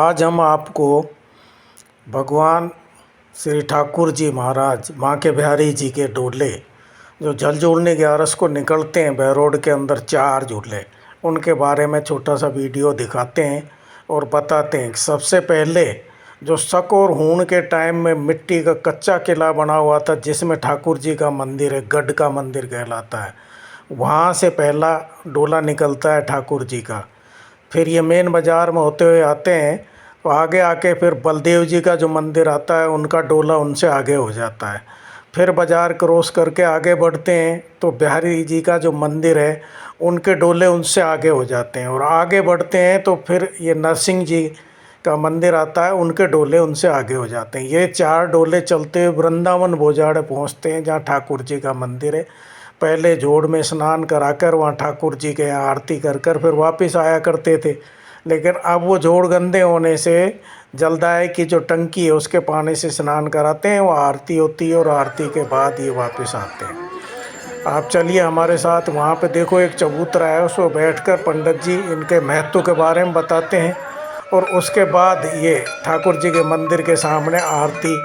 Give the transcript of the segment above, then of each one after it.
आज हम आपको भगवान श्री ठाकुर जी महाराज बांके बिहारी जी के डोले जो जल जोड़ने 11 को निकलते हैं बहरोड के अंदर 4 झूले, उनके बारे में छोटा सा वीडियो दिखाते हैं और बताते हैं। सबसे पहले जो शक और हूण के टाइम में मिट्टी का कच्चा किला बना हुआ था जिसमें ठाकुर जी का मंदिर है, गढ़ का मंदिर कहलाता है, वहाँ से पहला डोला निकलता है ठाकुर जी का। फिर ये मेन बाज़ार में होते हुए आते हैं तो आगे आके फिर बलदेव जी का जो मंदिर आता है उनका डोला उनसे आगे हो जाता है। फिर बाज़ार क्रॉस करके आगे बढ़ते हैं तो बिहारी जी का जो मंदिर है उनके डोले उनसे आगे हो जाते हैं, और आगे बढ़ते हैं तो फिर ये नरसिंह जी का मंदिर आता है, उनके डोले उनसे आगे हो जाते हैं। ये 4 डोले चलते हुए वृंदावन भोजाड़े पहुँचते हैं जहाँ ठाकुर जी का मंदिर है। पहले जोड़ में स्नान कराकर वहाँ ठाकुर जी के यहाँ आरती कर फिर वापस आया करते थे, लेकिन अब वो जोड़ गंदे होने से जलदाय की जो टंकी है उसके पानी से स्नान कराते हैं, वो आरती होती है और आरती के बाद ये वापस आते हैं। आप चलिए हमारे साथ, वहाँ पे देखो एक चबूतरा है, उसको बैठकर पंडित जी इनके महत्व के बारे में बताते हैं और उसके बाद ये ठाकुर जी के मंदिर के सामने आरती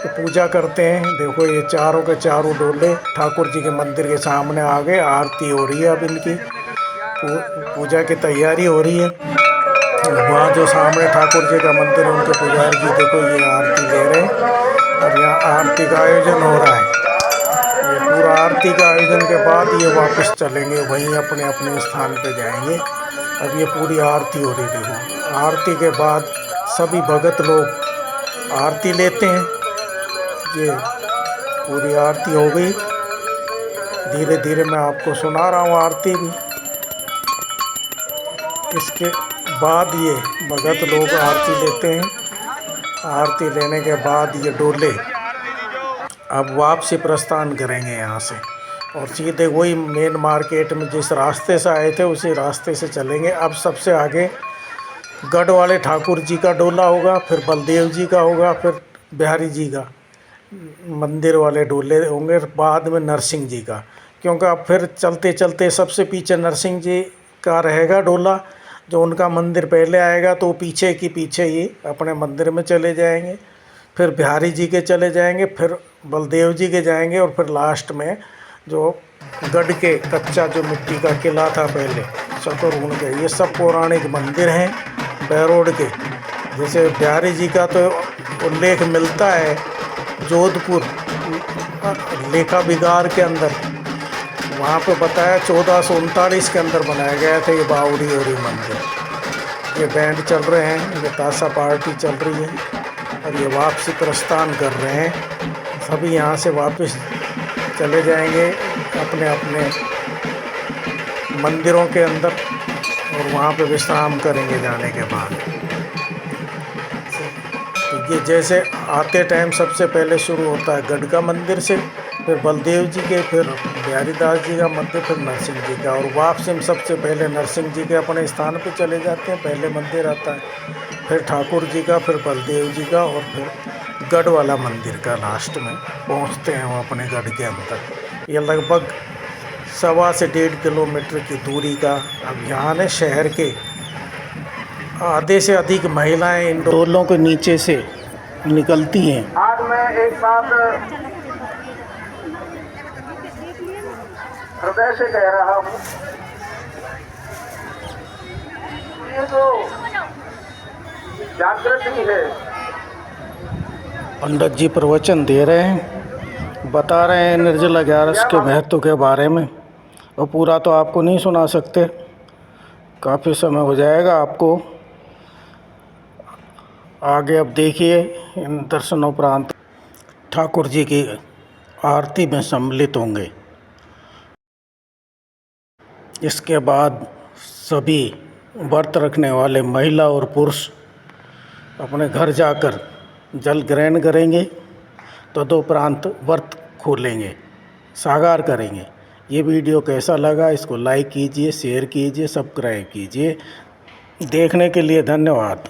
पूजा करते हैं। देखो ये चारों के चारों डोले ठाकुर जी के मंदिर के सामने आ गए, आरती हो रही है, अब इनकी पूजा की तैयारी हो रही है। वहाँ जो सामने ठाकुर जी का मंदिर है उनके पुजारी जी देखो ये आरती ले रहे हैं और यहाँ आरती का आयोजन हो रहा है। ये पूरा आरती का आयोजन के बाद ये वापस चलेंगे, वहीं अपने अपने स्थान पे जाएंगे। अब ये पूरी आरती हो रही है, देखो आरती के बाद सभी भगत लोग आरती लेते हैं। ये पूरी आरती हो गई, धीरे धीरे मैं आपको सुना रहा हूँ आरती भी। इसके बाद ये भगत लोग आरती लेते हैं। आरती लेने के बाद ये डोले अब वापसी प्रस्थान करेंगे यहाँ से और सीधे वही मेन मार्केट में जिस रास्ते से आए थे उसी रास्ते से चलेंगे। अब सबसे आगे गढ़ वाले ठाकुर जी का डोला होगा, फिर बलदेव जी का होगा, फिर बिहारी जी का मंदिर वाले डोले होंगे, बाद में नरसिंह जी का, क्योंकि अब फिर चलते चलते सबसे पीछे नरसिंह जी का रहेगा डोला, जो उनका मंदिर पहले आएगा तो पीछे की पीछे ही अपने मंदिर में चले जाएंगे, फिर बिहारी जी के चले जाएंगे, फिर बलदेव जी के जाएंगे और फिर लास्ट में जो गढ़ के कच्चा जो मिट्टी का किला था पहले शतुरहुन के, ये सब पौराणिक मंदिर हैं बहरोड के। जैसे बिहारी जी का तो उल्लेख मिलता है जोधपुर लेखा बिगार के अंदर, वहाँ पे बताया 1439 के अंदर बनाया गया था ये बावड़ी और ये मंदिर। ये बैंड चल रहे हैं, ये ताशा पार्टी चल रही है और ये वापसी प्रस्थान कर रहे हैं। सभी यहाँ से वापस चले जाएंगे अपने अपने मंदिरों के अंदर और वहाँ पे विश्राम करेंगे जाने के बाद। तो ये जैसे आते टाइम सबसे पहले शुरू होता है गढ़ का मंदिर से, फिर बलदेव जी के, फिर बिहारी दास जी का मंदिर, फिर नरसिंह जी का, और वापसी में सबसे पहले नरसिंह जी के अपने स्थान पे चले जाते हैं। पहले मंदिर आता है, फिर ठाकुर जी का, फिर बलदेव जी का और फिर गढ़ वाला मंदिर का लास्ट में पहुंचते हैं वो अपने गढ़ के अंदर। ये लगभग 1.25 से 1.5 किलोमीटर की दूरी का अभियान है। शहर के आधे से अधिक महिलाएं इन डोलों के नीचे से निकलती हैं। आज मैं एक बात हृदय से कह रहा हूँ, ये जो जागृति है, पंडित जी प्रवचन दे रहे हैं, बता रहे हैं निर्जला 11 के महत्व के बारे में, और पूरा तो आपको नहीं सुना सकते, काफ़ी समय हो जाएगा आपको। आगे अब देखिए इन दर्शनोपरांत ठाकुर जी की आरती में सम्मिलित होंगे। इसके बाद सभी व्रत रखने वाले महिला और पुरुष अपने घर जाकर जल ग्रहण करेंगे, तदुपरांत व्रत खोलेंगे, सागार करेंगे। ये वीडियो कैसा लगा इसको लाइक कीजिए, शेयर कीजिए, सब्सक्राइब कीजिए। देखने के लिए धन्यवाद।